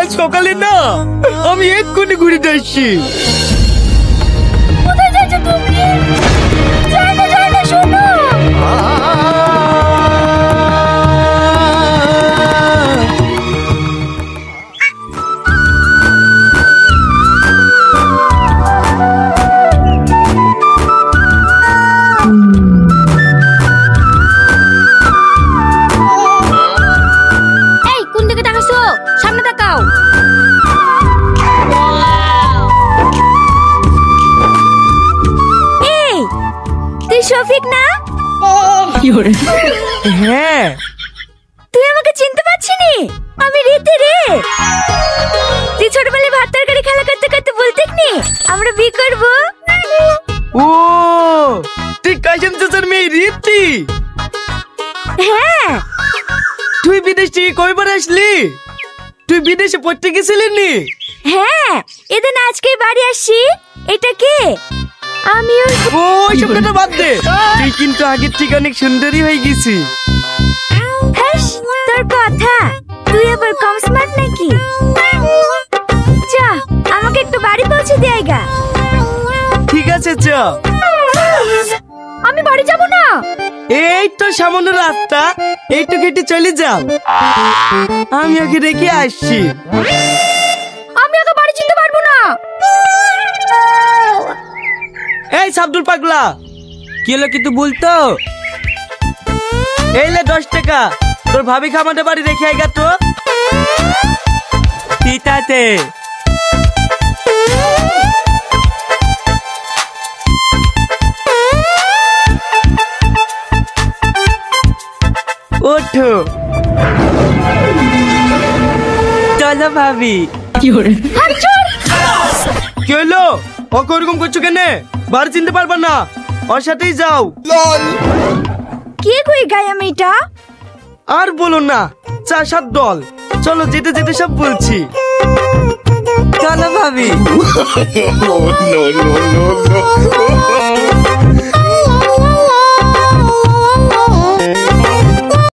কাল সকালে না আমি এক্ষুনি ঘুরিতে আসছি। কোথায় যাচ্ছ তুমি? যাই না শোনো। এই কোন দিকে তাকাছো? সামনে তাকাও। এই তুই শফিক না? হ্যাঁ। তুই আমাকে চিনতে পারছিনি? আমি রীতি রে। তুই ছোটবেলায় ভাত তরকারি খেলা করতে করতে বলতিস নি আমরা বিয়ে করব? ও তুই কাশিম চাচার মেয়ে রীতি? হ্যাঁ। তুই বিদেশ থেকে কয়বার আসলি? তুই বিদেশে পড়তে গেছিলি নি? হ্যাঁ এদিন আজকেই বাড়ি আসছি। এটা কে? আমি ওই সব কথা বাদ দে, তুই কিন্তু আগের থেকে অনেক সুন্দরী হয়ে গেছি। হ্যাস তোর কথা, তুই আবার কম স্মার্ট নাকি? যা আমাকে একটু বাড়ি পৌঁছে দিয়ে আইগা। ঠিক আছে চ। আমি বাড়ি যাব না। এই তো সামান্য রাস্তা, এইটু কেটে চলে যাও, আমি ওকে রেখে আসছি। আমি ওকে বাড়ি যেতে পারবো না। এই সাবদুল পাগলা, কি হলো কিছু বলতো? এই লে 10 টাকা, তোর ভাবি খামাতে বাড়ি রেখে আইগা তো। ঠিক আছে। ওঠো চলো ভাবি। কি হলো? ওকে ওরকম করছো কেন? বাড়ি চিনতে পারবা না, ওর সাথেই যাও। কে কই গায়া মেয়েটা? আর বলো না, 4-7 দল। চলো যেতে যেতে সব বলছি। চলো ভাবি। No, no, no, no, no.